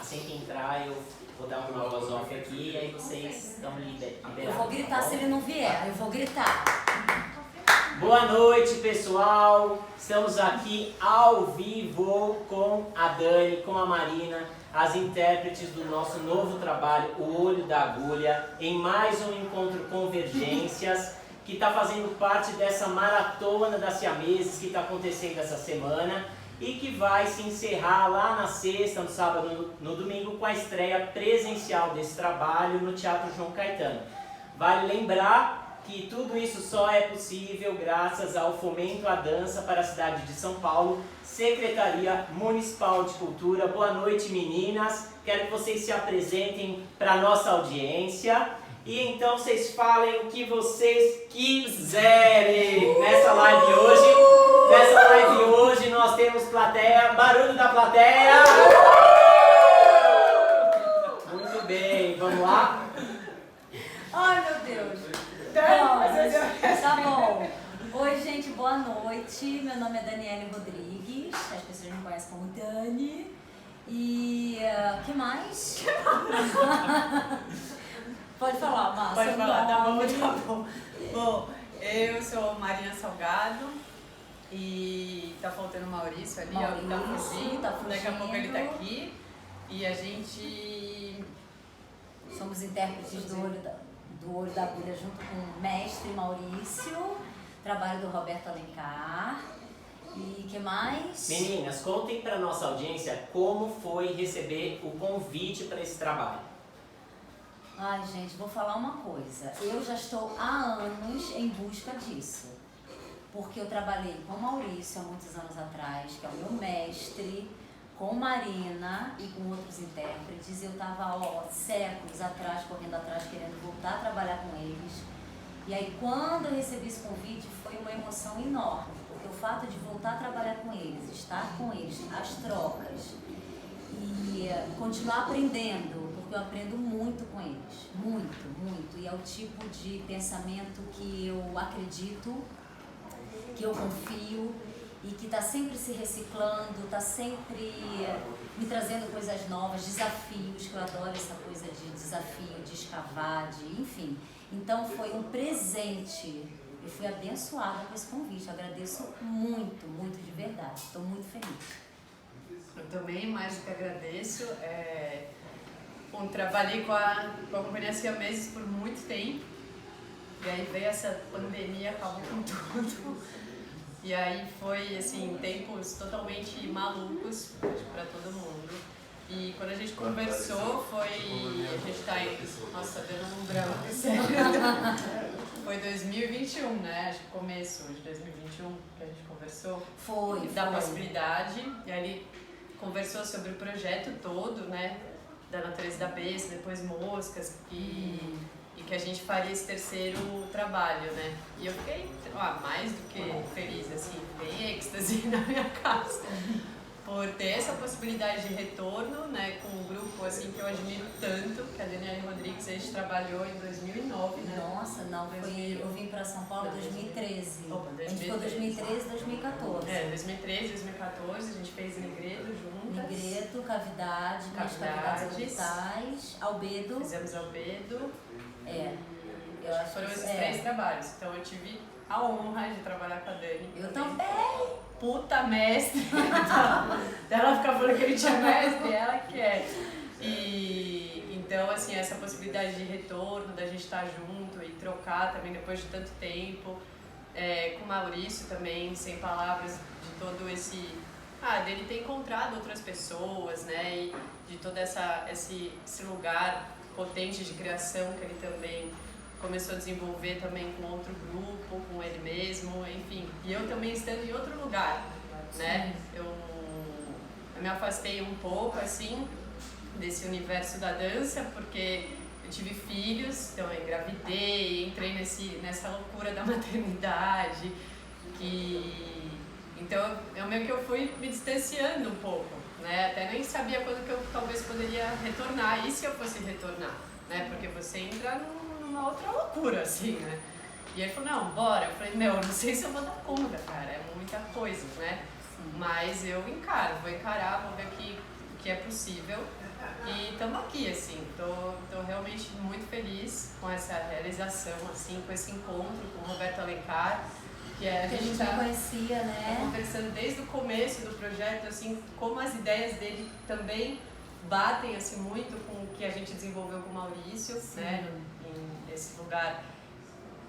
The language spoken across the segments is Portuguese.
assim que entrar eu vou dar uma voz off aqui e aí vocês estão liberados. Eu vou gritar se ele não vier, eu vou gritar. Boa noite, pessoal. Estamos aqui ao vivo com a Dani, com a Marina, as intérpretes do nosso novo trabalho, O Olho da Agulha, em mais um encontro Convergências, que está fazendo parte dessa maratona das siameses que está acontecendo essa semana e que vai se encerrar lá na sexta, no sábado, no domingo, com a estreia presencial desse trabalho no Teatro João Caetano. Vale lembrar que tudo isso só é possível graças ao Fomento à Dança para a cidade de São Paulo, Secretaria Municipal de Cultura. Boa noite, meninas. Quero que vocês se apresentem para a nossa audiência e então vocês falem o que vocês quiserem nessa live hoje. Nessa live hoje nós temos plateia, barulho da plateia. Muito bem, vamos lá? Ai, meu Deus. Tá bom. Oi, gente, boa noite. Meu nome é Daniele Rodrigues. As pessoas me conhecem como Dani. E o que mais? Pode falar, Márcia. Pode falar, tá bom. Bom, eu sou Marina Salgado e tá faltando o Maurício ali, ó, tá fugindo. Daqui a pouco ele tá aqui. E a gente... Somos intérpretes do Olho da Agulha junto com o mestre Maurício, trabalho do Roberto Alencar. E que mais? Meninas, contem para nossa audiência como foi receber o convite para esse trabalho. Ai, gente, vou falar uma coisa. Eu já estou há anos em busca disso. Porque eu trabalhei com o Maurício há muitos anos atrás, que é o meu mestre, com Marina e com outros intérpretes. Eu estava séculos atrás, correndo atrás, querendo voltar a trabalhar com eles. E aí, quando eu recebi esse convite, foi uma emoção enorme, porque o fato de voltar a trabalhar com eles, estar com eles, as trocas e continuar aprendendo, porque eu aprendo muito com eles, muito. E é o tipo de pensamento que eu acredito, que eu confio, e que está sempre se reciclando, está sempre me trazendo coisas novas, desafios, que eu adoro essa coisa de desafio, de escavar, enfim. Então foi um presente, eu fui abençoada com esse convite, eu agradeço muito de verdade, estou muito feliz. Eu também, mais do que agradeço. Trabalhei com a Companhia Siameses por muito tempo, e aí veio essa pandemia, acabou com tudo. E aí foi, assim, tempos totalmente malucos para todo mundo. E quando a gente conversou, a gente tá aí, nossa, dando um branco, sério. Foi 2021, né? Acho que começo de 2021 que a gente conversou. Foi. Da possibilidade. E aí ele conversou sobre o projeto todo, né? Da Natureza da Besta, depois Moscas, e que a gente faria esse terceiro trabalho, né? E eu fiquei mais do que feliz, assim, bem êxtase na minha casa, por ter essa possibilidade de retorno, né, com um grupo assim que eu admiro tanto, que a Daniele Rodrigues, a gente trabalhou em 2009, né? Nossa, não, eu vim para São Paulo em 2013. Opa, 2013. A gente ficou 2013 2014. 2013, 2014, a gente fez Negredo juntas. Negredo, Cavidade, minhas cavidades orbitais, Albedo. Fizemos Albedo. Eu acho foram que esses 3 trabalhos. Então eu tive a honra de trabalhar com a Dani. Eu também! Puta mestre! Ela fica falando que ele tinha mestre, ela quer. E então, assim, essa possibilidade de retorno, da gente estar junto e trocar também depois de tanto tempo. Com o Maurício também, sem palavras, de todo esse... dele ter encontrado outras pessoas, né? E de todo esse lugar potente de criação que ele também começou a desenvolver também com outro grupo, com ele mesmo, enfim. E eu também estando em outro lugar, né? Eu me afastei um pouco, assim, desse universo da dança, porque eu tive filhos, então eu engravidei, entrei nessa loucura da maternidade, então eu meio que eu fui me distanciando um pouco, né? Até nem sabia quando que eu talvez poderia retornar, e se eu fosse retornar, né? Porque você entra numa outra loucura, assim, né? E ele falou, não, bora. Eu falei, não sei se eu vou dar conta, cara, é muita coisa, né? Sim. Mas eu vou encarar, vou ver o que é possível. E estamos aqui, assim, tô realmente muito feliz com essa realização, assim, com esse encontro com o Roberto Alencar, que a gente não conhecia, né? Tá conversando desde o começo do projeto, assim, como as ideias dele também batem, assim, muito com o que a gente desenvolveu com o Maurício, né, nesse lugar.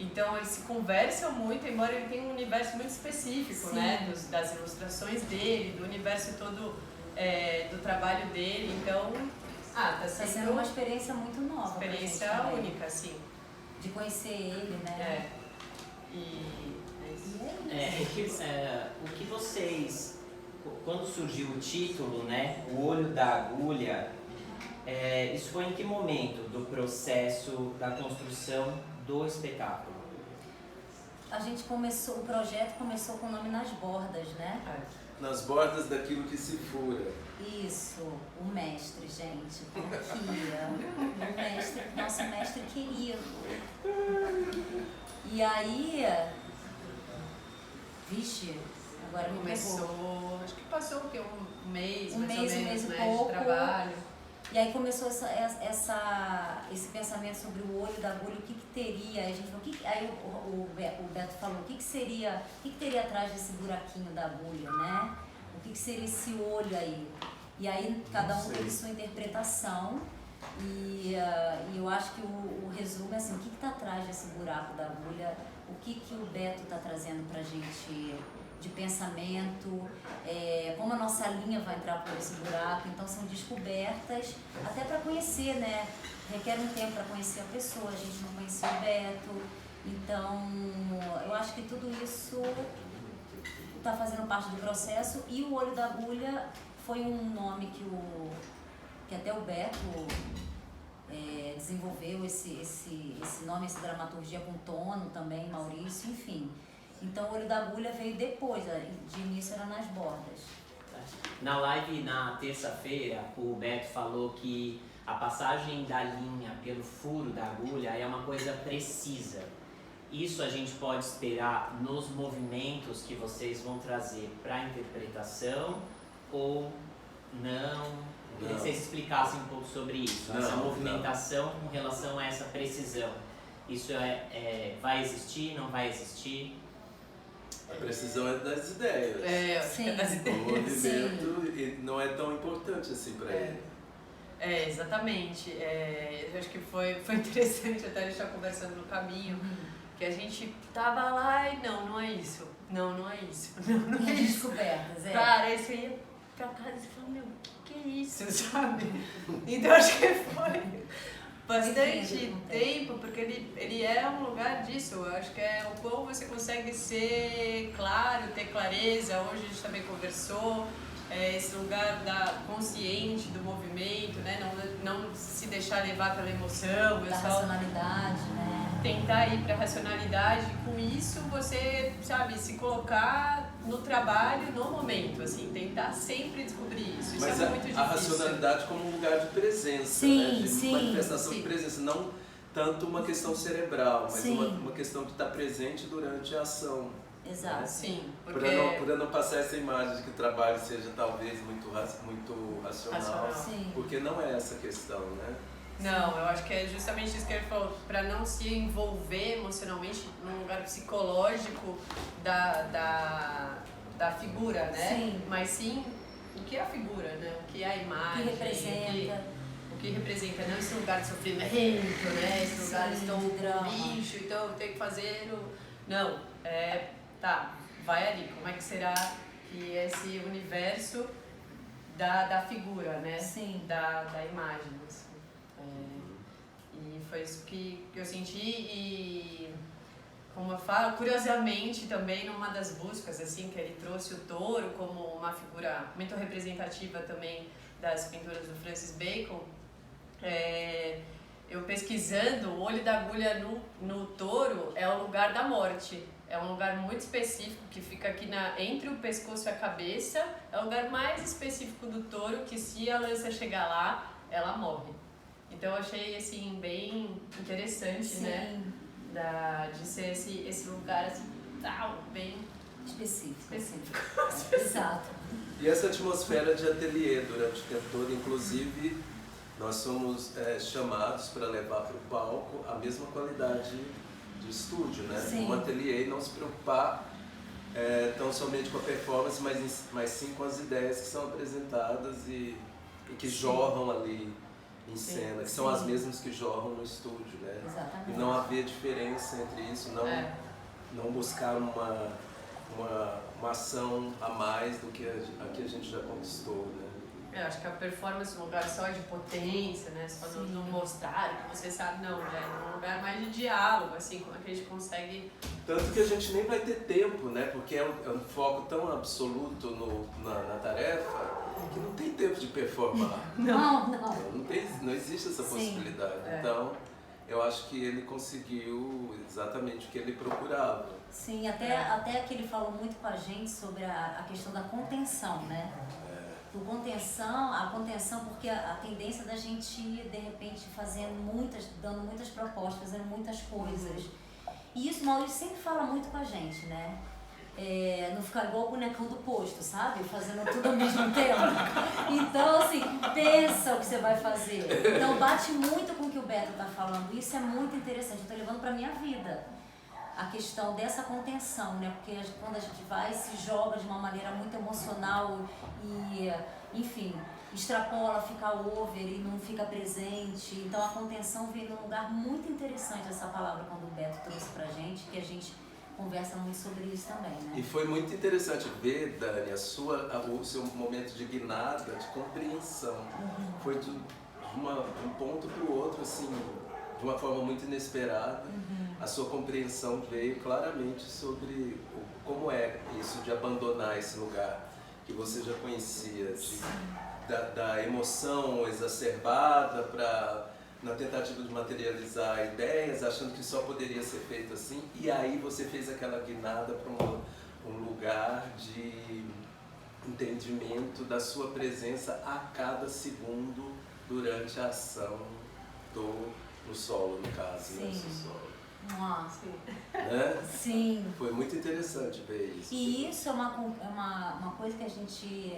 Então, eles se conversam muito, embora ele tenha um universo muito específico, né, das ilustrações dele, do universo todo do trabalho dele, então... tá sendo uma experiência muito nova. Experiência única, assim. De conhecer ele, né? O que vocês, quando surgiu o título, né, O Olho da Agulha, isso foi em que momento do processo da construção do espetáculo? O projeto começou com o nome Nas Bordas, né? Nas bordas daquilo que se fura. Isso, o mestre, gente, confia. O mestre, nosso mestre querido. E aí, vixe, agora me pegou. Acho que passou o quê? Um mês, um mais mês ou menos, e né, pouco, de trabalho. E aí começou esse pensamento sobre o olho da agulha, o que teria, a gente falou, aí o Beto falou, o que teria atrás desse buraquinho da agulha, né? O que seria esse olho aí? E aí cada um teve sua interpretação e eu acho que o resumo é assim, o que está atrás desse buraco da agulha, o que o Beto está trazendo pra gente de pensamento, como a nossa linha vai entrar por esse buraco, então são descobertas, até para conhecer, né? Requer um tempo para conhecer a pessoa, a gente não conhecia o Beto, então eu acho que tudo isso está fazendo parte do processo e o Olho da Agulha foi um nome que até o Beto desenvolveu esse nome, essa dramaturgia com Tono também, Maurício, enfim. Então o Olho da Agulha veio depois, de início era Nas Bordas. Na live na terça-feira, o Beto falou que a passagem da linha pelo furo da agulha é uma coisa precisa. Isso a gente pode esperar nos movimentos que vocês vão trazer para a interpretação ou não? Eu queria que vocês explicassem um pouco sobre isso, essa movimentação com relação a essa precisão. Isso vai existir, não vai existir? A precisão é das ideias. Das ideias. O movimento não é tão importante assim para ele. Exatamente. Eu acho que foi interessante até a gente estar conversando no caminho, que a gente tava lá e não é isso. Não é isso. Não é isso. Descobertas, Cara, aí você ia pra casa e falava, meu, que é isso, sabe? Então acho que foi bastante tempo, porque ele é um lugar disso. Eu acho que é o quão você consegue ser claro, ter clareza. Hoje a gente também conversou. Esse lugar consciente do movimento, né? Não se deixar levar pela emoção, da racionalidade, né? Tentar ir para a racionalidade. Com isso você, sabe, se colocar no trabalho, no momento, assim, tentar sempre descobrir isso. Isso mas é muito difícil. A racionalidade como um lugar de presença, né? De manifestação de presença, não tanto uma questão cerebral, mas uma questão que está presente durante a ação. Exato. Né? Sim, para não passar essa imagem de que o trabalho seja talvez muito racional. Porque não é essa questão, né? Não, eu acho que é justamente isso que ele falou, para não se envolver emocionalmente num lugar psicológico da figura, né? Sim. Mas sim, o que é a figura, né? O que é a imagem, o que representa, não esse lugar de sofrimento, né? Esse lugar de estou drama. bicho, então eu tenho que fazer Não, vai ali, como é que será que esse universo da figura, né? Sim. Da imagem, assim. E foi isso que eu senti e, como eu falo, curiosamente também numa das buscas, assim, que ele trouxe o touro como uma figura muito representativa também das pinturas do Francis Bacon, eu pesquisando, o olho da agulha no touro é o lugar da morte. É um lugar muito específico que fica aqui entre o pescoço e a cabeça. É o lugar mais específico do touro que, se a lança chegar lá, ela morre. Então eu achei assim, bem interessante, né? De ser esse lugar assim, bem específico. Específico. Exato. E essa atmosfera de ateliê durante o tempo todo, inclusive, nós somos chamados para levar para o palco a mesma qualidade de estúdio, né? Sim. Um ateliê e não se preocupar tão somente com a performance, mas sim com as ideias que são apresentadas e que jorram ali em cena, que são as mesmas que jorram no estúdio, né? Exatamente. E não haver diferença entre isso, não buscar uma ação a mais do que a que a gente já conquistou, né? Eu acho que a performance é um lugar só de potência, né? Só não mostrar que você sabe, não, é um lugar mais de diálogo, assim, como é que a gente consegue... Tanto que a gente nem vai ter tempo, né? Porque é um foco tão absoluto na tarefa que não tem tempo de performar. Não existe essa possibilidade. Então, eu acho que ele conseguiu exatamente o que ele procurava. Sim, até que ele falou muito com a gente sobre a questão da contenção, né? A contenção, porque a tendência da gente ir, de repente, dando muitas propostas, fazendo muitas coisas. E isso o Maurício sempre fala muito com a gente, né? Não ficar igual o bonecão do posto, sabe? Fazendo tudo ao mesmo tempo. Então, assim, pensa o que você vai fazer. Então, bate muito com o que o Beto tá falando. Isso é muito interessante. Eu tô levando pra minha vida a questão dessa contenção, né? Porque quando a gente vai, se joga de uma maneira muito emocional e, enfim, extrapola, fica over e não fica presente. Então a contenção vem num lugar muito interessante, essa palavra, quando o Beto trouxe pra gente, que a gente conversa muito sobre isso também, né? E foi muito interessante ver, Dani, o seu momento de guinada, de compreensão. Foi de um ponto para o outro, assim, de uma forma muito inesperada. A sua compreensão veio claramente sobre como é isso de abandonar esse lugar que você já conhecia, da emoção exacerbada na tentativa de materializar ideias, achando que só poderia ser feito assim, e aí você fez aquela guinada para um lugar de entendimento da sua presença a cada segundo durante a ação no solo, no caso, né? Solo. Nossa. Né? Sim. Foi muito interessante ver isso. E isso é uma coisa que a gente...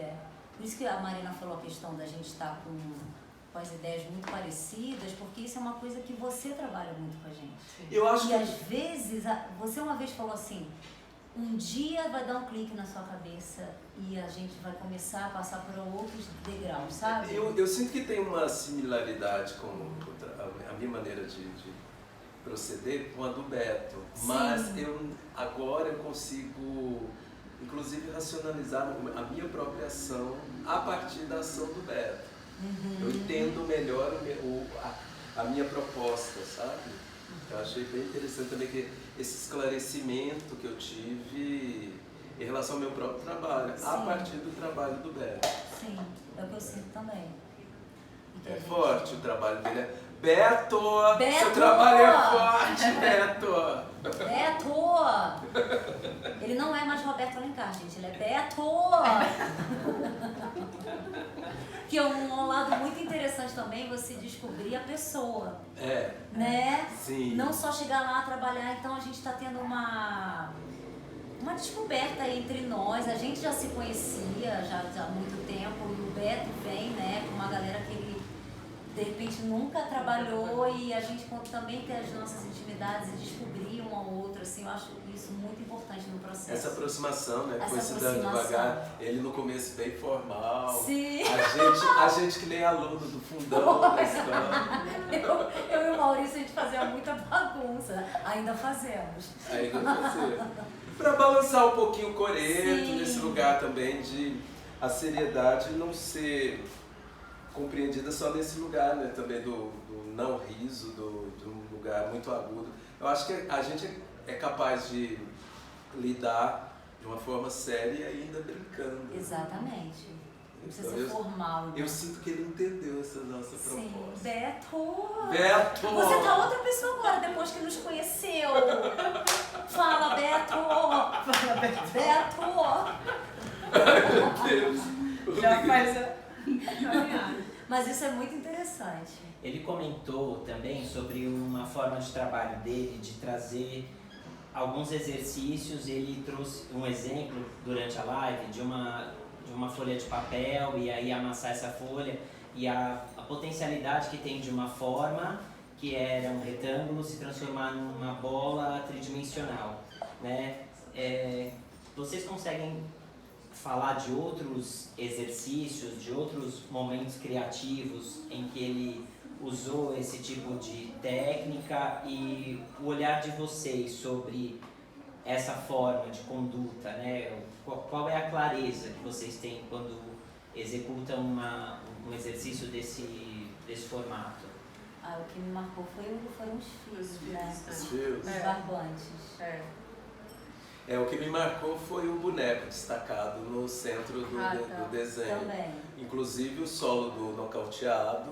Por isso que a Marina falou a questão da gente estar com as ideias muito parecidas, porque isso é uma coisa que você trabalha muito com a gente. Eu acho e às vezes, você uma vez falou assim, um dia vai dar um clique na sua cabeça e a gente vai começar a passar por outros degraus, sabe? Eu sinto que tem uma similaridade com a minha maneira de proceder com a do Beto, mas agora eu consigo, inclusive, racionalizar a minha própria ação a partir da ação do Beto. Eu entendo melhor a minha proposta, sabe? Eu achei bem interessante também que esse esclarecimento que eu tive em relação ao meu próprio trabalho, a partir do trabalho do Beto. Sim, é o que eu sinto também. É forte o trabalho dele. Beto! Beto! Seu trabalho é forte, Beto! Beto! Ele não é mais Roberto Alencar, gente, ele é Beto! Que é um lado muito interessante também, você descobrir a pessoa. Né? Sim. Não só chegar lá, trabalhar, então a gente está tendo uma descoberta aí entre nós. A gente já se conhecia já há muito tempo e o Beto vem, né, com uma galera que ele de repente nunca trabalhou e a gente também ter as nossas intimidades e descobrir um ao outro, assim, eu acho isso muito importante no processo. Essa aproximação, né? Essa Foi se dando devagar, ele no começo bem formal. Sim. A gente que nem aluno do fundão da escola. Eu e o Maurício, a gente fazia muita bagunça, ainda fazemos. Para balançar um pouquinho o coreto, Sim. nesse lugar também de a seriedade não ser compreendida só nesse lugar, né? Também do não riso, do lugar muito agudo. Eu acho que a gente é capaz de lidar de uma forma séria e ainda brincando. Exatamente. Não precisa Então, ser formal. Né? Eu sinto que ele entendeu essa nossa proposta. Sim. Beto! Beto! Você tá outra pessoa agora, depois que nos conheceu. Fala, Beto! Fala, Beto! Ai, meu Deus! Já faz a... Mas isso é muito interessante. Ele comentou também sobre uma forma de trabalho dele, de trazer alguns exercícios. Ele trouxe um exemplo durante a live de uma uma folha de papel e aí amassar essa folha e a potencialidade que tem de uma forma que era um retângulo se transformar numa bola tridimensional, né? Vocês conseguem falar de outros exercícios, de outros momentos criativos em que ele usou esse tipo de técnica e o olhar de vocês sobre essa forma de conduta, né? Qual é a clareza que vocês têm quando executam um exercício desse formato? O que me marcou foram os fios, né? Os fios. Os barbantes. O que me marcou foi o boneco destacado no centro do desenho. Também. Inclusive o solo do nocauteado.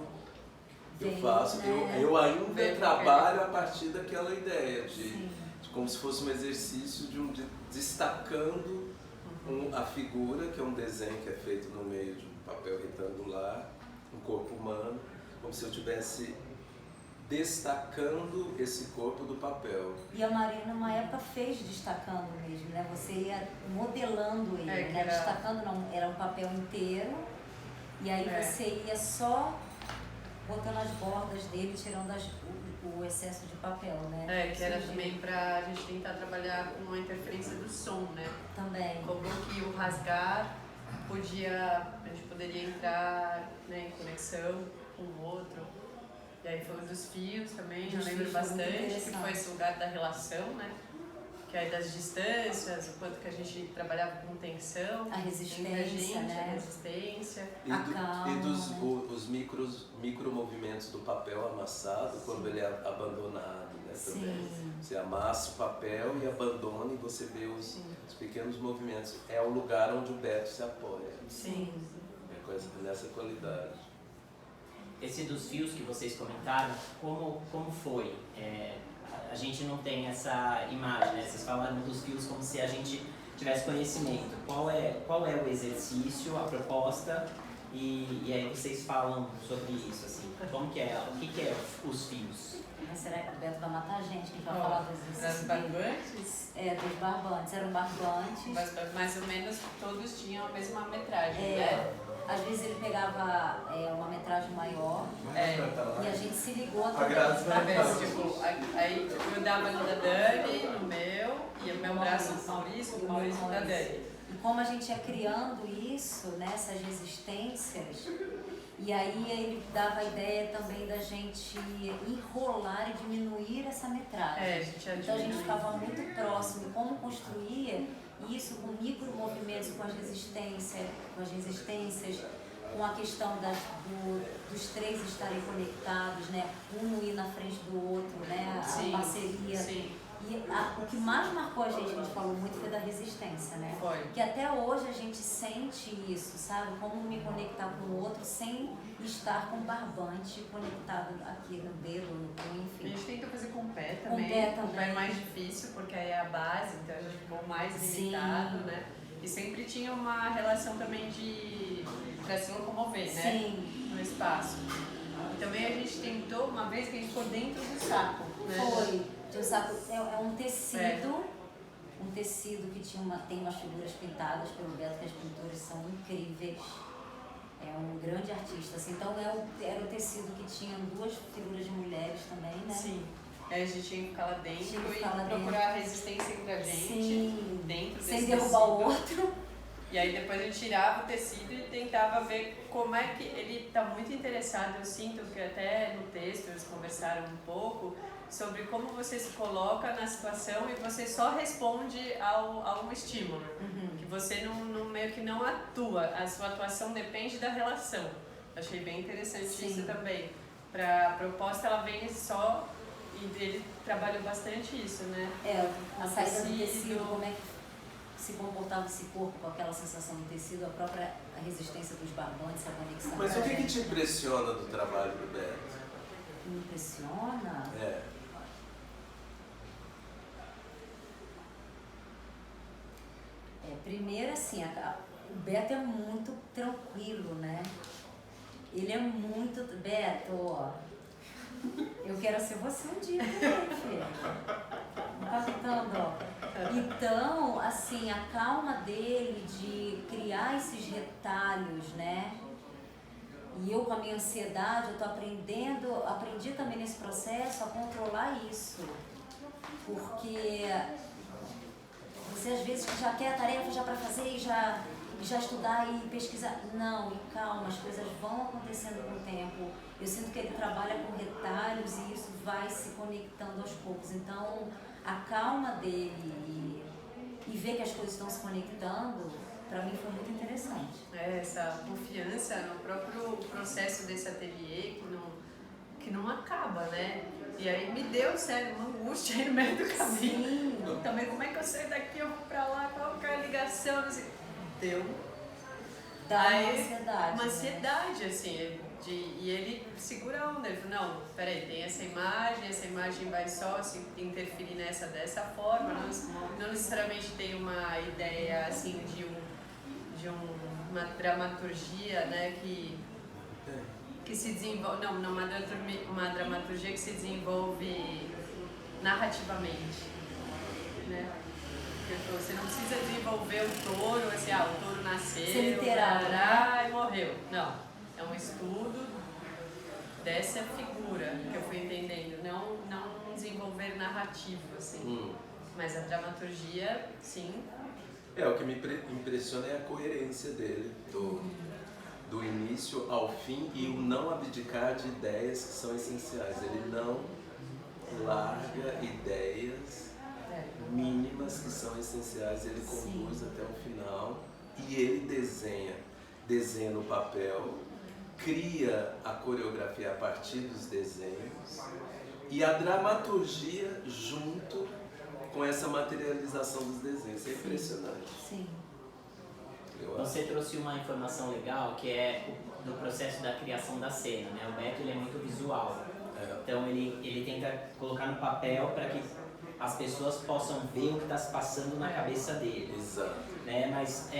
Bem, Eu faço, né? eu ainda trabalho a partir daquela ideia de como se fosse um exercício de destacando a figura, que é um desenho que é feito no meio de um papel retangular, um corpo humano, como se eu estivesse destacando esse corpo do papel. E a Marina, numa época, fez destacando mesmo, né? Você ia modelando ele, né? Destacando não, era um papel inteiro, e aí você ia só botando as bordas dele, tirando o excesso de papel, né? Que era também pra gente tentar trabalhar com a interferência do som, né? Também. Como que o rasgar a gente poderia entrar, né, em conexão com o outro. E aí foi um dos fios também, eu lembro bastante, que foi esse lugar da relação, né? Que aí das distâncias, o quanto que a gente trabalhava com tensão, a resistência, né? A resistência. Os micro movimentos do papel amassado quando ele é abandonado, né? Também. Você amassa o papel e abandona e você vê os pequenos movimentos. É o lugar onde o Beto se apoia. Sim. É nessa qualidade. Esse dos fios que vocês comentaram, como foi? A gente não tem essa imagem, né? Vocês falaram dos fios como se a gente tivesse conhecimento. Qual é o exercício, a proposta? E aí vocês falam sobre isso, assim. Como que é? O que é os fios? Mas será que o Beto vai matar a gente? Que vai falar dos exercícios? Dos barbantes? Dos barbantes. Eram barbantes. Mas mais ou menos todos tinham a mesma metragem, né? Às vezes ele pegava uma metragem maior e a gente se ligou também. Aí eu dava no da Dani, no meu, e o meu braço no Maurício, o Maurício da Dani. E como a gente ia criando isso, né, essas resistências, e aí ele dava a ideia também da gente enrolar e diminuir essa metragem. Então a gente ficava muito próximo de como construía isso com micro movimentos, com as resistências, com a questão dos três estarem conectados, né? Um ir na frente do outro, né? A parceria. Sim. E o que mais marcou a gente falou muito, foi da resistência, né? Foi. Que até hoje a gente sente isso, sabe? Como me conectar com o outro sem estar com o barbante conectado aqui no dedo, no punho, enfim. A gente tenta fazer com o pé também. Com o pé é mais difícil, porque aí é a base, então a gente ficou mais limitado, né? E sempre tinha uma relação também pra se locomover, né? Sim. No espaço. E também a gente tentou, uma vez que a gente ficou dentro do saco, né? Foi. O saco é um tecido, um tecido que tem umas figuras pintadas pelo Beto, que as pinturas são incríveis. É um grande artista, assim. Então era o tecido que tinha duas figuras de mulheres também, né? Sim. Aí a gente tinha que ficar lá dentro e procurar a resistência entre a gente, dentro desse sem derrubar o outro. E aí depois a gente tirava o tecido e tentava ver como é que ele está muito interessado. Eu sinto que até no texto eles conversaram um pouco sobre como você se coloca na situação e você só responde a um estímulo. Que você não meio que não atua, a sua atuação depende da relação. Achei bem interessante isso também. Para a proposta ela vem só, e ele trabalhou bastante isso, né? A saída do tecido, como é que se comportava esse corpo com aquela sensação do tecido, a própria resistência dos barbantes, a conexão. Mas o que te impressiona do trabalho do Beto? Me impressiona? Primeiro, assim, o Beto é muito tranquilo, né? Ele é muito... Beto, ó, eu quero ser você um dia também, filho. Não tá tentando, ó. Então, assim, a calma dele de criar esses retalhos, né? E eu com a minha ansiedade, eu tô aprendi também nesse processo a controlar isso. Porque você às vezes já quer a tarefa já para fazer e já estudar e pesquisar. Não, e calma, as coisas vão acontecendo com o tempo. Eu sinto que ele trabalha com retalhos e isso vai se conectando aos poucos. Então, a calma dele e ver que as coisas estão se conectando, para mim foi muito interessante. Essa confiança no próprio processo desse ateliê que não acaba, né? E aí me deu, sério, uma angústia aí no meio do caminho. Sim. Também, como é que eu saio daqui, eu vou pra lá, qual que é a ligação? Assim, deu. Dá Aí, uma ansiedade. uma né? ansiedade, assim, e ele segura a onda, ele falou, não, peraí, tem essa imagem vai só assim, interferir dessa forma, não necessariamente tem uma ideia, assim, de uma dramaturgia, né, que se desenvolve, não, uma dramaturgia que se desenvolve narrativamente, né? Porque você não precisa desenvolver o touro, assim, o touro nasceu, Ser literal, né? e morreu. Não, é um estudo dessa figura que eu fui entendendo, não desenvolver narrativo, assim. Mas a dramaturgia, sim. O que me impressiona é a coerência dele, do início ao fim, e o não abdicar de ideias que são essenciais. Ele não larga ideias mínimas que são essenciais, ele conduz Sim. até o final e ele desenha no papel, cria a coreografia a partir dos desenhos e a dramaturgia junto com essa materialização dos desenhos. É impressionante. Sim. Você trouxe uma informação legal que é do processo da criação da cena, né? O Beto ele é muito visual, então ele tenta colocar no papel para que as pessoas possam ver o que está se passando na cabeça dele. Exato. Né? Mas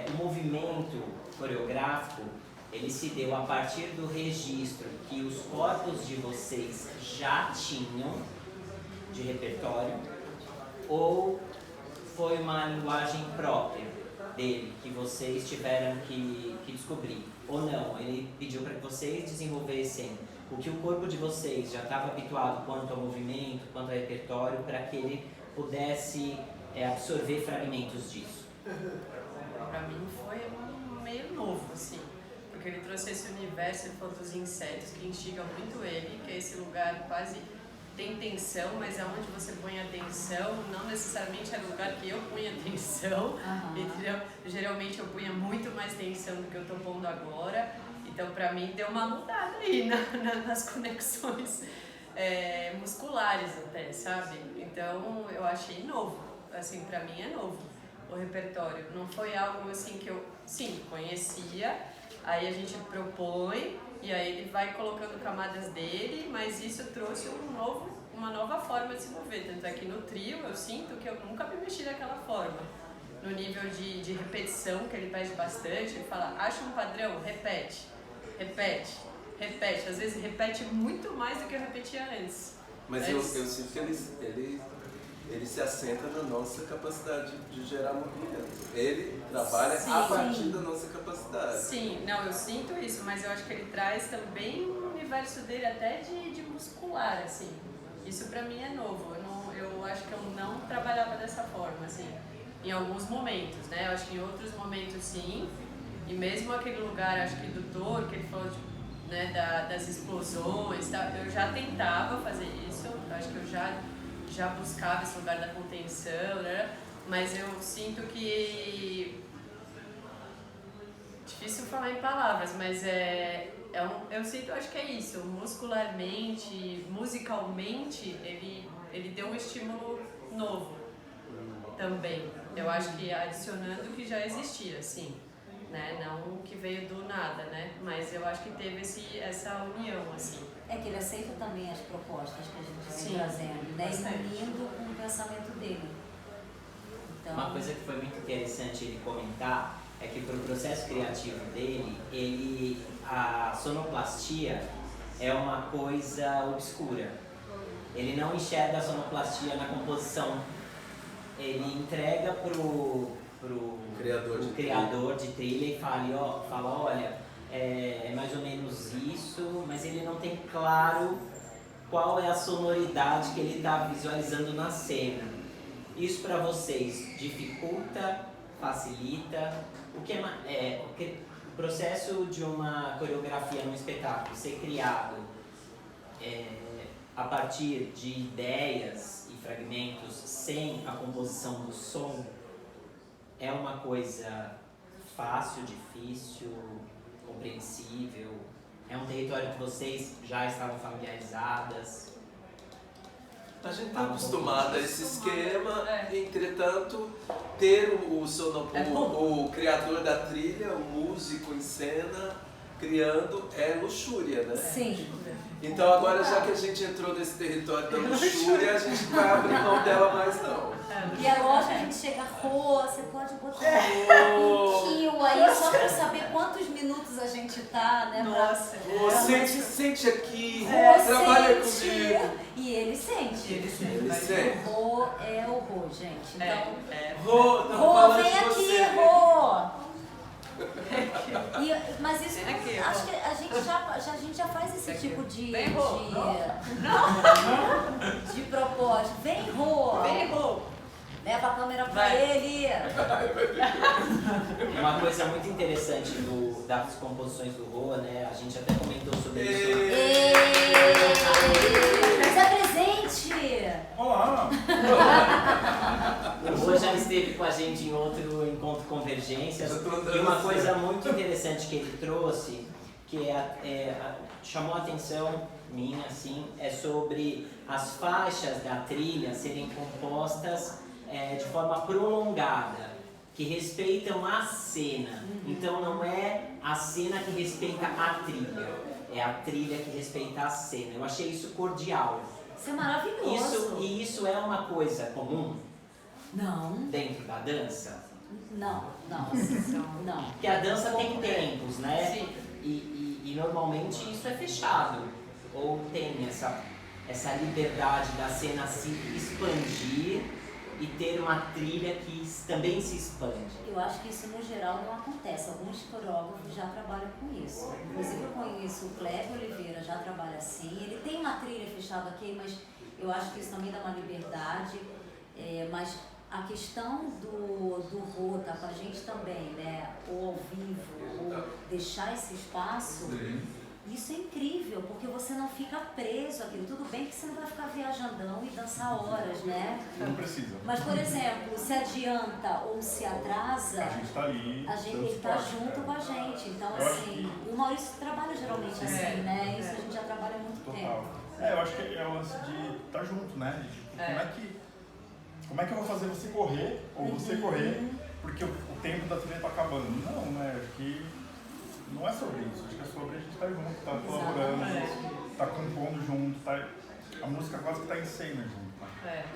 o movimento coreográfico ele se deu a partir do registro que os corpos de vocês já tinham de repertório, ou foi uma linguagem própria dele que vocês tiveram que descobrir? Ou não, ele pediu para que vocês desenvolvessem o que o corpo de vocês já estava habituado quanto ao movimento, quanto ao repertório, para que ele pudesse absorver fragmentos disso? Para mim foi meio novo, assim, porque ele trouxe esse universo, ele falou dos insetos, que instiga muito ele, que é esse lugar quase tem tensão, mas aonde você põe a tensão, não necessariamente é o lugar que eu punha tensão, entendeu? Geralmente eu punha muito mais tensão do que eu estou pondo agora. Então, pra mim, deu uma mudada aí nas conexões musculares até, sabe? Então, eu achei novo. Assim, pra mim é novo o repertório. Não foi algo assim que eu, sim, conhecia, aí a gente propõe e aí ele vai colocando camadas dele, mas isso trouxe uma nova forma de se mover. Tanto é que no trio eu sinto que eu nunca me mexi daquela forma. No nível de repetição, que ele pede bastante, ele fala, acha um padrão, repete. Às vezes repete muito mais do que eu repetia antes. Mas eu sinto que ele se assenta na nossa capacidade de gerar movimento. Ele trabalha a partir da nossa capacidade. Sim, não, eu sinto isso, mas eu acho que ele traz também o universo dele até de muscular, assim. Isso pra mim é novo. Eu acho que eu não trabalhava dessa forma, assim, em alguns momentos, né? Eu acho que em outros momentos sim. E mesmo aquele lugar, acho que do touro, que ele falou né, das explosões, tá? Eu já tentava fazer isso, eu acho que eu já buscava esse lugar da contenção, né? Mas eu sinto que... Difícil falar em palavras, mas eu sinto, eu acho que é isso, muscularmente, musicalmente, ele deu um estímulo novo também. Eu acho que adicionando o que já existia, sim. Né? Não que veio do nada, né? Mas eu acho que teve essa união, assim. É que ele aceita também as propostas que a gente vem Sim, trazendo, né? bastante. E unindo com o pensamento dele. Então, Uma coisa que foi muito interessante ele comentar é que para o processo criativo dele, a sonoplastia é uma coisa obscura. Ele não enxerga a sonoplastia na composição ele entrega pro criador de trilha e fala, olha, é mais ou menos isso, mas ele não tem claro qual é a sonoridade que ele está visualizando na cena. Isso para vocês dificulta, facilita? O processo de uma coreografia num espetáculo ser criado a partir de ideias e fragmentos sem a composição do som é uma coisa fácil, difícil, compreensível? É um território que vocês já estavam familiarizadas? A gente está acostumado a esse esquema, entretanto, ter o criador da trilha, o músico em cena, criando, é luxúria, né? Sim. Então agora, já que a gente entrou nesse território da luxúria, a gente não vai abrir mão dela mais não. E é lógico que a gente chega, você pode botar um pouquinho aí, só pra eu saber quantos minutos a gente tá, né? Nossa. Sente aqui, Rô trabalha sente. comigo. E ele sente. Ele sente. O Rô é o Rô, gente. Então, Rô, estamos Rô, falando vem de aqui, você. Rô! Mas isso, Aqui, acho que a gente já faz esse tipo de propósito. Vem, Rô! Vem, Rô! Leva a câmera pra ele! Uma coisa muito interessante das composições do Rô, né? A gente até comentou sobre isso. Se apresente! Olá! O Rô já esteve com a gente em outro encontro Convergências. E uma coisa muito interessante que ele trouxe, que chamou a atenção minha, assim, é sobre as faixas da trilha serem compostas de forma prolongada, que respeitam a cena. Então não é a cena que respeita a trilha, é a trilha que respeita a cena. Eu achei isso cordial. Isso é maravilhoso. Isso é uma coisa comum Não. dentro da dança? Não. Porque a dança tem tempos, né? Sim. E normalmente isso é fechado. Ou tem essa liberdade da cena se expandir e ter uma trilha que também se expande. Eu acho que isso no geral não acontece. Alguns coreógrafos já trabalham com isso. Inclusive eu conheço o Kleber Oliveira, já trabalha assim. Ele tem uma trilha fechada aqui, mas eu acho que isso também dá uma liberdade. Mas a questão do Rô tá com a gente também, né? Ou ao vivo, ou deixar esse espaço. Isso é incrível, porque você não fica preso àquilo. Tudo bem que você não vai ficar viajandão e dançar horas, né? Não precisa. Mas, por exemplo, se adianta ou se atrasa, A gente tá ali. ele tá junto com a gente. Então, Eu acho assim, o Maurício trabalha geralmente assim, né? Isso a gente já trabalha há muito Total. tempo. Eu acho que é o lance de estar junto, né? Como é que eu vou fazer você correr, ou você correr, porque o tempo da trilha tá acabando? Não, né? Acho que não é sobre isso. Acho que é sobre a gente estar junto, tá colaborando, tá compondo junto, a música quase que tá em cena junto.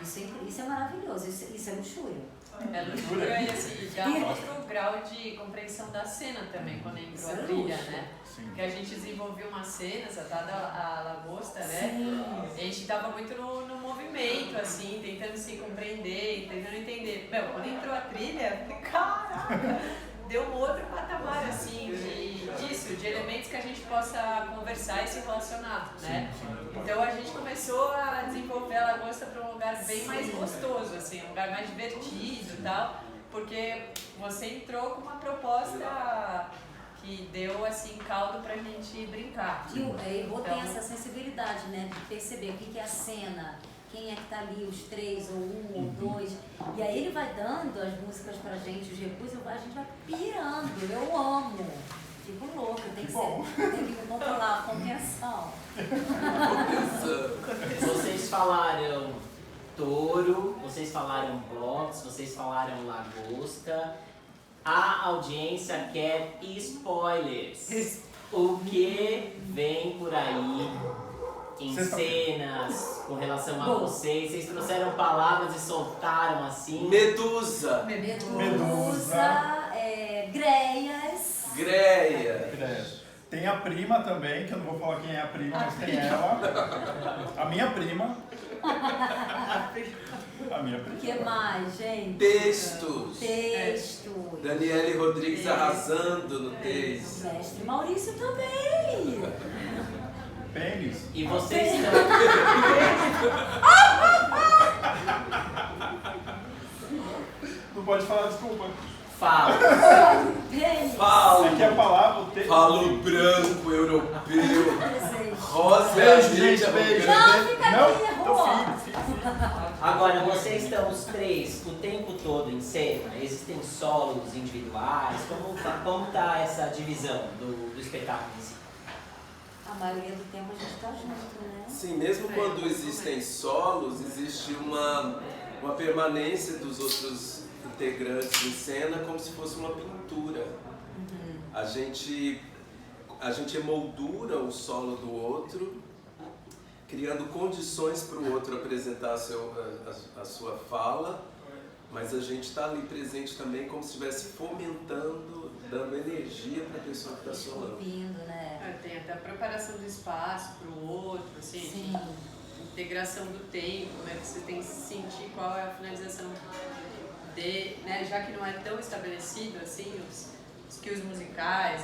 Isso é maravilhoso, isso é luxúria. É luxúria e assim, já mostra o grau de compreensão da cena também, quando entrou a trilha, né? Sim. Porque a gente desenvolveu umas cenas, até a Lagosta, né? Sim. E a gente tava muito no movimento, assim, tentando se compreender, tentando entender. Meu, quando entrou a trilha, eu falei, caraca, deu um outro patamar, assim, de elementos que a gente possa conversar e se relacionar, né? Então a gente começou a desenvolver a Lagosta para um lugar bem mais gostoso, assim, um lugar mais divertido e tal, porque você entrou com uma proposta que deu, assim, caldo pra gente brincar. E o Rô tem essa sensibilidade, né? De perceber o que é a cena, quem é que tá ali, os 3 ou 1 ou 2. E aí ele vai dando as músicas pra gente, os recursos, a gente vai pirando. Eu amo. Fico louca, tem que me controlar a compreensão. Vocês falaram touro, vocês falaram blocos, vocês falaram lagosta. A audiência quer spoilers. O que vem por aí em cenas com relação a vocês? Vocês trouxeram palavras e soltaram assim. Medusa. Greias. Greia. Tem a prima também, que eu não vou falar quem é a prima, mas tem ela. A minha prima, A minha O que primeira. mais, gente? Textos. Textos. Daniele Rodrigues arrasando no texto. Mestre Maurício também. Pênis. E vocês estão. Não pode falar desculpa. Fala. Pênis. Falo. É que a palavra, o texto. Falo branco, europeu. Presente. Rosa, Beijo, gente, gente, beijo. Não, fica Não, aqui, então rua. fica. Agora, vocês estão os três o tempo todo em cena? Existem solos individuais? Como tá essa divisão do espetáculo em si? A maioria do tempo a gente tá junto, né? Sim, mesmo quando existem solos, existe uma permanência dos outros integrantes em cena como se fosse uma pintura. A gente emoldura o solo do outro, criando condições para o outro apresentar a sua fala, mas a gente está ali presente também como se estivesse fomentando, dando energia para a pessoa que está solando. Ouvindo, né? Tem até a preparação do espaço para o outro, assim, Sim. integração do tempo, né? Você tem que sentir qual é a finalização né? Já que não é tão estabelecido assim os skills musicais,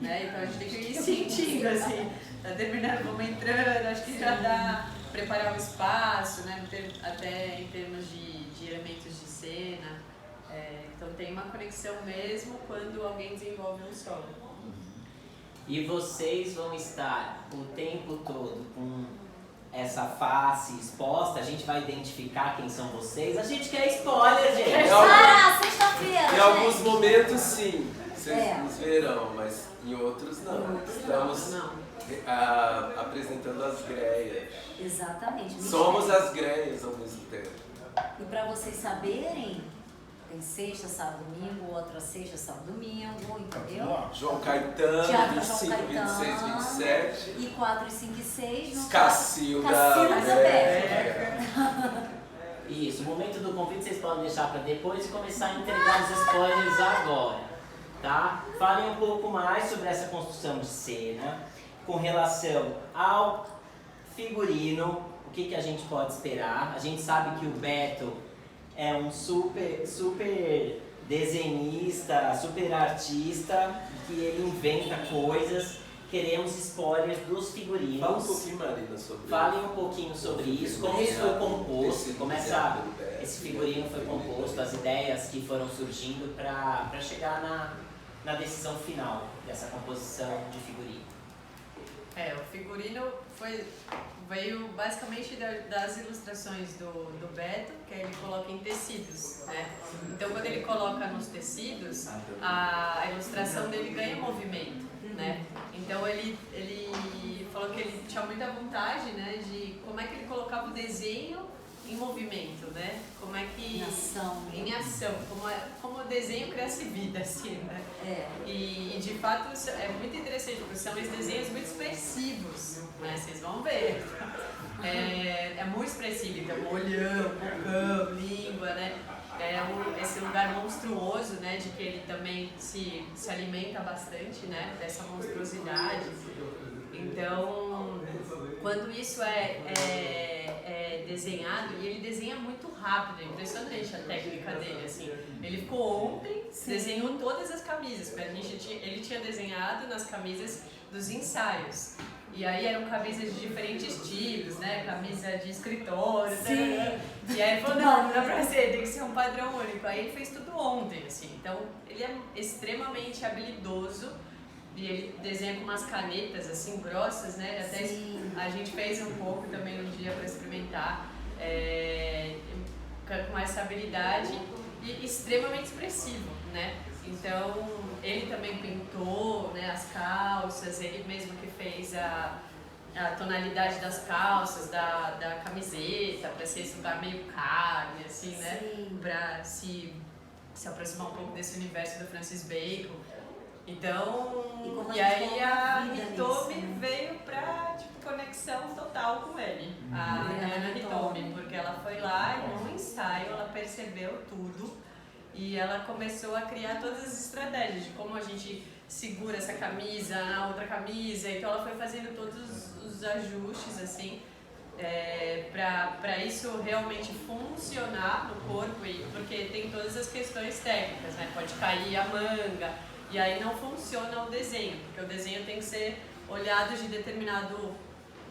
né? Então a gente tem que ir sentindo, assim, tá terminando, vamos entrando, acho que já dá preparar o espaço, né? Até em termos de elementos de cena. Então tem uma conexão mesmo quando alguém desenvolve um solo. E vocês vão estar o tempo todo com essa face exposta, a gente vai identificar quem são vocês. A gente quer spoiler, gente! Sexta-feira, Em alguns momentos sim, vocês nos verão, mas em outros não. Estamos apresentando as greias. Exatamente. Somos as greias ao mesmo tempo. E para vocês saberem, tem sexta, sábado, domingo, outra sexta, sábado, domingo, entendeu? Vamos lá. João Caetano, Teatro 25, João Caetano. 26, 27. E 4, 5 e 6 no Cacilda. Cacilda Isso, o momento do convite vocês podem deixar para depois e começar a entregar os spoilers agora, tá? Falem um pouco mais sobre essa construção de cena, com relação ao figurino, o que a gente pode esperar. A gente sabe que o Beto é um super desenhista, super artista, que ele inventa coisas. Queremos spoilers dos figurinos. Fala um pouquinho, Marina, sobre Falem um pouquinho sobre isso, como isso foi composto, como esse figurino foi composto, as ideias que foram surgindo para chegar na decisão final dessa composição de figurino. O figurino veio basicamente das ilustrações do Beto, que ele coloca em tecidos, né? Então quando ele coloca nos tecidos, a ilustração dele ganha movimento, né? Então ele falou que ele tinha muita vontade, né, de como é que ele colocava o desenho em movimento, né? Como é que... Em ação. Em ação, como o desenho cresce vida, assim, né? E de fato é muito interessante, porque são esses desenhos muito expressivos, né? Vocês vão ver. É muito expressivo, então olhão, bocão, língua, né? Esse lugar monstruoso, né? De que ele também se alimenta bastante, né? Dessa monstruosidade. Então, quando isso é desenhado, e ele desenha muito rápido, é impressionante a técnica dele, assim. Ele ficou ontem, desenhou todas as camisas, porque ele tinha desenhado nas camisas dos ensaios. E aí eram camisas de diferentes tipos, né? Camisa de escritório, e aí ele falou, não dá pra ser, tem que ser um padrão único. Aí ele fez tudo ontem, assim. Então, ele é extremamente habilidoso. E ele desenha com umas canetas assim grossas, né? Até a gente fez um pouco também um dia para experimentar, com essa habilidade e extremamente expressivo, né? Então ele também pintou, né, as calças, ele mesmo que fez a tonalidade das calças, da camiseta, para ser esse lugar meio carne, assim, né? Para se aproximar um pouco desse universo do Francis Bacon. Então, e aí a Hitomi veio pra conexão total com ele, a Ana Hitomi, porque ela foi lá e no ensaio ela percebeu tudo e ela começou a criar todas as estratégias de como a gente segura essa camisa na outra camisa, então ela foi fazendo todos os ajustes assim para isso realmente funcionar no corpo, porque tem todas as questões técnicas, né? Pode cair a manga, e aí não funciona o desenho, porque o desenho tem que ser olhado de determinado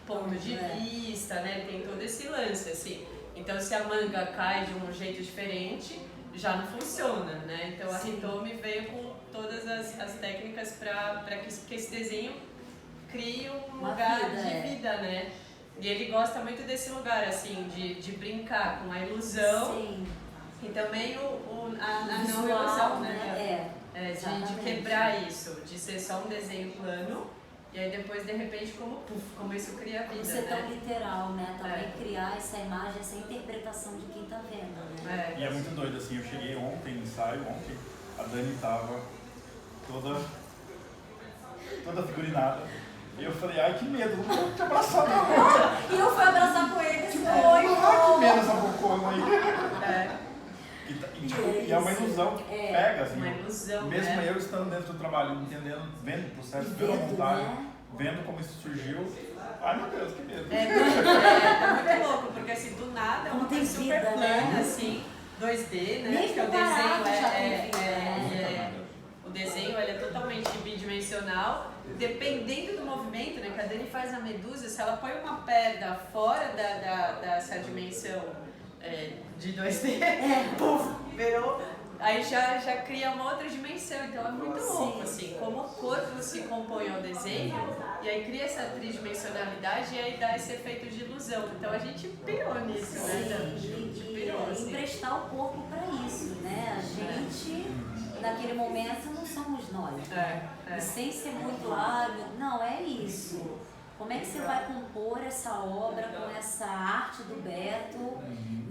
ponto de vista, né? Tem todo esse lance, assim. Então, se a manga cai de um jeito diferente, já não funciona, né? Então, a Hitomi veio com todas as técnicas para que esse desenho crie um lugar de vida, né? E ele gosta muito desse lugar, assim, de brincar com a ilusão. Sim. E também a não Visual, ilusão, né? De quebrar isso, de ser só um desenho plano, e aí depois, de repente, como isso cria vida, Isso é tão né? literal, né? Também criar essa imagem, essa interpretação de quem tá vendo, né? E é muito doido, assim, eu cheguei ontem no ensaio, a Dani tava toda figurinada. E eu falei, ai que medo, não vou te abraçar não. E eu fui abraçar com eles, foi. Ai que medo essa bocona aí. E é uma ilusão que pega, assim. Uma ilusão, mesmo né? eu estando dentro do trabalho, entendendo, vendo o processo, vendo a montagem, vendo como isso surgiu. Ai meu Deus, que medo. É muito louco, porque assim, do nada é uma tem coisa super vida, plana, né? assim, 2D, né? Nem Porque o comparado desenho já tem vida, o desenho ele é totalmente bidimensional, dependendo do movimento, né? Que a Dani faz a medusa, se ela põe uma pedra fora dessa dimensão de 2D, puf, virou, aí já cria uma outra dimensão, então é muito louco, assim, como o corpo se compõe ao desenho, e aí cria essa tridimensionalidade e aí dá esse efeito de ilusão, então a gente pirou nisso, né, Dani? A gente pirou, assim. Emprestar o corpo para isso, né? A gente, naquele momento, não somos nós, né? E sem ser muito hábil, não, é isso. Como é que você vai compor essa obra com essa arte do Beto,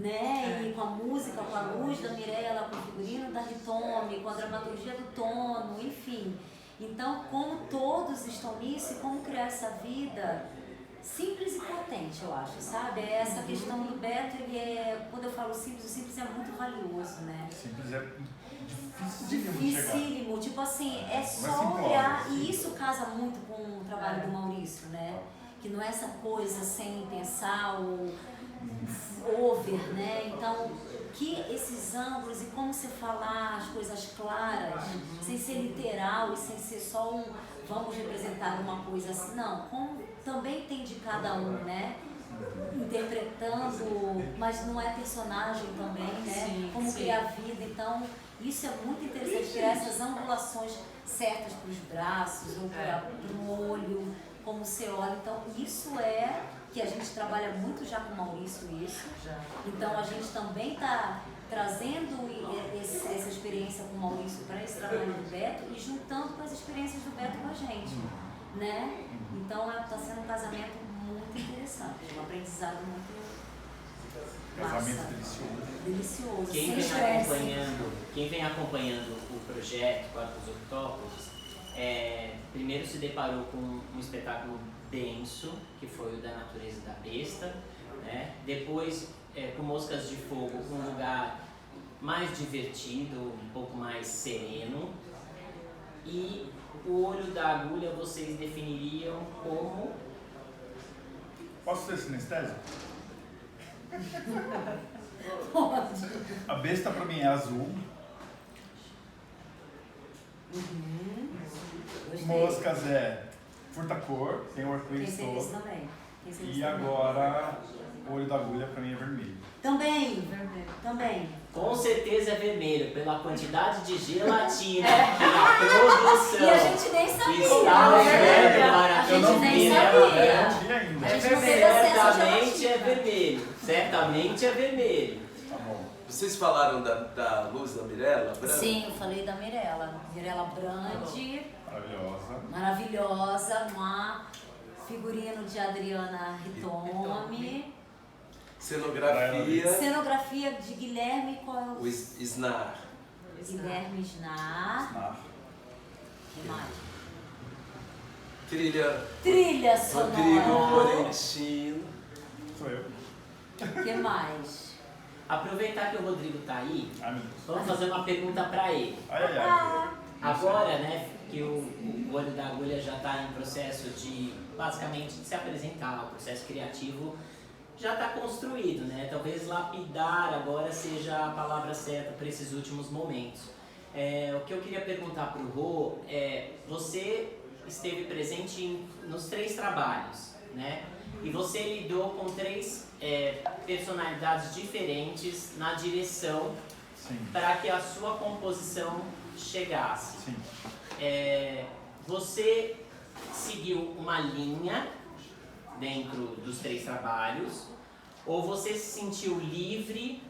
né? E com a música, com a luz da Mirella, com o figurino da Hitomi, com a dramaturgia do Tono, enfim. Então, como todos estão nisso e como criar essa vida simples e potente, eu acho, sabe? É essa questão do Beto, ele quando eu falo simples, o simples é muito valioso, né? Simples é dificílimo, tipo assim, é só olhar, e isso casa muito com o trabalho do Maurício, né? Que não é essa coisa sem pensar ou over, né? Então, que esses ângulos e como você falar as coisas claras, sem ser literal e sem ser só vamos representar uma coisa assim, não, como também tem de cada um, né? Interpretando, mas não é personagem também, né? Sim, como criar vida, então isso é muito interessante, criar essas angulações certas para os braços ou para o olho, como você olha, então isso é que a gente trabalha muito já com o Maurício, então a gente também está trazendo essa experiência com o Maurício para esse trabalho do Beto e juntando com as experiências do Beto com a gente, né? Então está sendo um casamento muito interessante, um aprendizado muito casamento delicioso. Quem vem acompanhando o projeto Quartos Octópodes, primeiro se deparou com um espetáculo denso, que foi o da Natureza da Besta, né? Depois com Moscas de Fogo, um lugar mais divertido, um pouco mais sereno, e o Olho da Agulha vocês definiriam como... Posso ser sinestésico? Pode. A besta pra mim é azul. Moscas é furta-cor, tem o arco-íris todo. Também. E agora o olho da agulha pra mim é vermelho. Também. Com certeza é vermelho, pela quantidade de gelatina que a produção E a gente nem sabia. está levando para A gente nem sabia. A gente não teve acesso à Certamente gelatina. é vermelho. Certamente é vermelho. Tá bom. Vocês falaram da luz da Mirella? Branca? Sim, eu falei da Mirella Brandi, Maravilhosa. uma figurino de Adriana Hitomi, cenografia de Guilherme O Snar. Guilherme Snar. Que mais? Trilha sonora. Rodrigo Florentino. Sou eu. Que mais? Aproveitar que o Rodrigo está aí, Ai, meu Deus. vamos fazer uma pergunta para ele. Ai. Agora, né, que o Olho da Agulha já está em processo de, basicamente, de se apresentar, o processo criativo já está construído, né? Talvez lapidar agora seja a palavra certa para esses últimos momentos. O que eu queria perguntar para o Rô é, você esteve presente nos 3 trabalhos, né? E você lidou com 3 personalidades diferentes na direção para que a sua composição chegasse. Sim. Você seguiu uma linha dentro dos 3 trabalhos, ou você se sentiu livre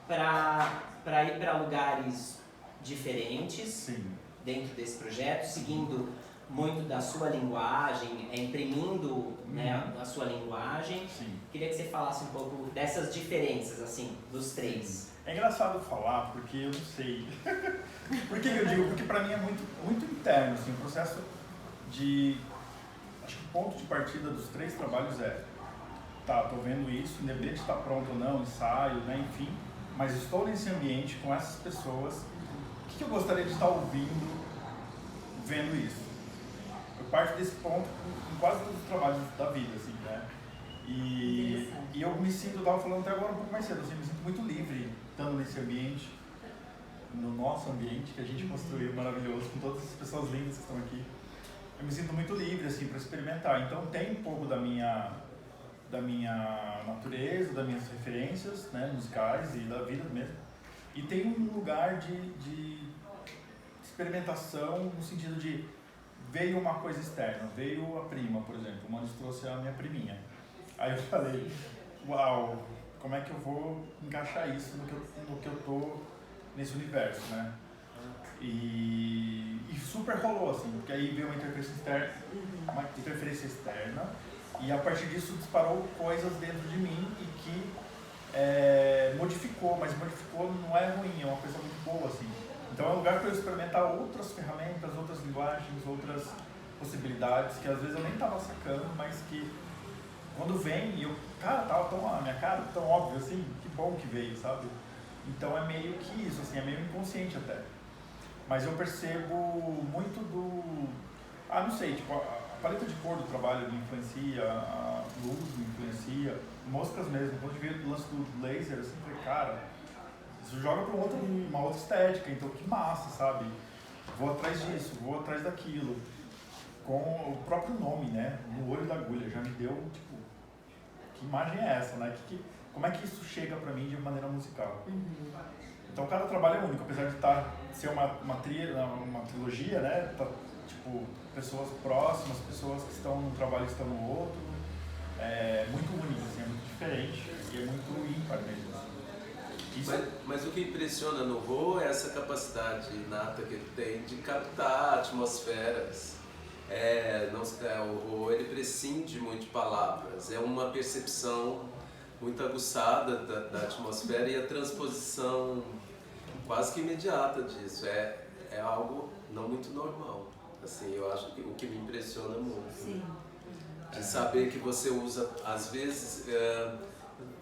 para ir para lugares diferentes Sim. dentro desse projeto, seguindo muito da sua linguagem, imprimindo né, a sua linguagem? Sim. Queria que você falasse um pouco dessas diferenças, assim, dos 3. É engraçado falar, porque eu não sei. Por que eu digo? Porque pra mim é muito interno, assim, o processo de... Acho que o ponto de partida dos 3 trabalhos tá, tô vendo isso, independente se tá pronto ou não, ensaio, né, enfim, mas estou nesse ambiente com essas pessoas, o que eu gostaria de estar ouvindo, vendo isso? Eu parto desse ponto em quase todos os trabalhos da vida, assim, né? E eu me sinto, eu tava falando até agora um pouco mais cedo, assim, me sinto muito livre estando nesse ambiente, no nosso ambiente que a gente construiu maravilhoso, com todas as pessoas lindas que estão aqui. Eu me sinto muito livre, assim, para experimentar. Então tem um pouco da minha natureza, das minhas referências, né, musicais e da vida mesmo. E tem um lugar de experimentação no sentido de veio uma coisa externa, veio a prima, por exemplo. O Manos trouxe a minha priminha. Aí eu falei, uau, como é que eu vou encaixar isso no que eu tô nesse universo, né? E super rolou, assim, porque aí veio uma interferência externa e a partir disso disparou coisas dentro de mim e que modificou, mas modificou não é ruim, é uma coisa muito boa, assim. Então é um lugar para eu experimentar outras ferramentas, outras linguagens, outras possibilidades que às vezes eu nem tava sacando, mas que quando vem e eu, cara, tava tão na minha cara, tão óbvio assim, que bom que veio, sabe? Então é meio que isso, assim, é meio inconsciente até. Mas eu percebo muito não sei, tipo, a paleta de cor do trabalho me influencia, a luz me influencia, moscas mesmo. Quando eu vi o lance do laser, assim, falei, cara, isso joga para uma outra estética, então que massa, sabe? Vou atrás disso, vou atrás daquilo. Com o próprio nome, né? No olho da agulha, já me deu, tipo, que imagem é essa, né? Como é que isso chega pra mim de maneira musical? Então cada trabalho é único, apesar de ser uma trilogia, né? Tá, tipo, pessoas próximas, pessoas que estão num trabalho e estão no outro. É muito único, assim, é muito diferente e é muito ímpar mesmo. Mas o que impressiona no Rô é essa capacidade inata que ele tem de captar atmosferas. O Rô, ele prescinde muito de palavras, é uma percepção muito aguçada da atmosfera e a transposição quase que imediata disso, é algo não muito normal, assim, eu acho que o que me impressiona muito. Sim. De saber que você usa, às vezes,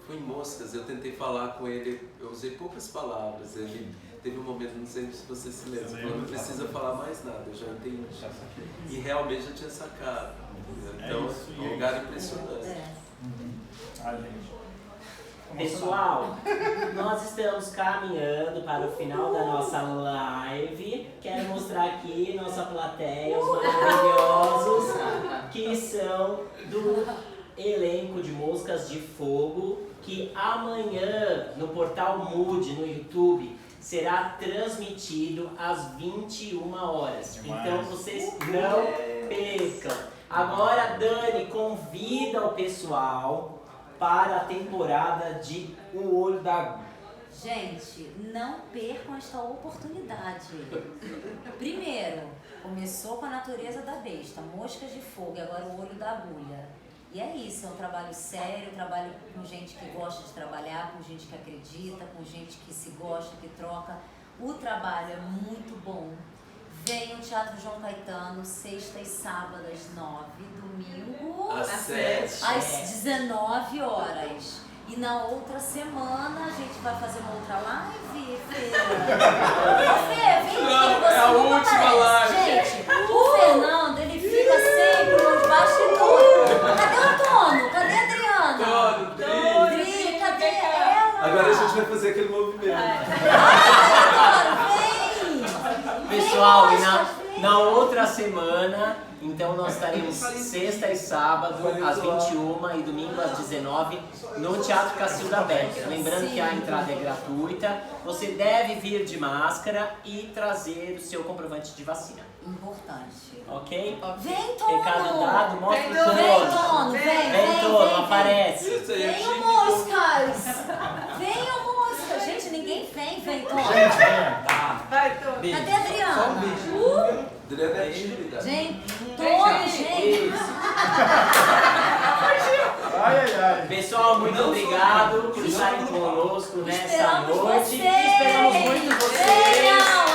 foi em Moscas, eu tentei falar com ele, eu usei poucas palavras, ele teve um momento, não sei se você se lembra, falou, não precisa falar mais nada, eu já entendi. E realmente já tinha sacado. Então, é um lugar impressionante. Pessoal, nós estamos caminhando para o final da nossa live. Quero mostrar aqui nossa plateia, os maravilhosos, que são do elenco de Moscas de Fogo, que amanhã no portal Mood, no YouTube, será transmitido às 21 horas. Então vocês não percam. Agora, Dani, convida o pessoal para a temporada de O Olho da Agulha. Gente, não percam esta oportunidade. Primeiro, começou com a natureza da besta, Moscas de Fogo, e agora O Olho da Agulha. E é isso, é um trabalho sério, trabalho com gente que gosta de trabalhar, com gente que acredita, com gente que se gosta, que troca. O trabalho é muito bom. Vem o Teatro João Caetano, sexta e sábado às 9, domingo às 7, às 19 horas. E na outra semana a gente vai fazer uma outra live, Fê. Ô, Fê, vem aqui, você é a nunca última aparece. live. Gente, o Fernando, ele fica sempre nos bastidores. Cadê o Tono? Cadê a Adriana? vai fazer aquele movimento. Pessoal, e na outra semana, então nós estaremos sexta e sábado às 21 e domingo às 19 no Teatro Cacilda Becker. Lembrando que a entrada é gratuita, você deve vir de máscara e trazer o seu comprovante de vacina. Importante. Ok? Vem, Tono! Recado dado, mostra o Vem, Tono! Vem, Tono. Tono! Vem, Tono, aparece. Isso aí é Venham, típico. moscas! Venham, moscas! Gente, ninguém vem, Tono! Gente, venha. Vai, Tô. Cadê a Adriana? Adriana é tímida. Gente, Tono, gente! Ai, ai, ai. Pessoal, muito obrigado por estarem conosco nessa Esperamos noite. vocês! Esperamos muito vocês. Venham!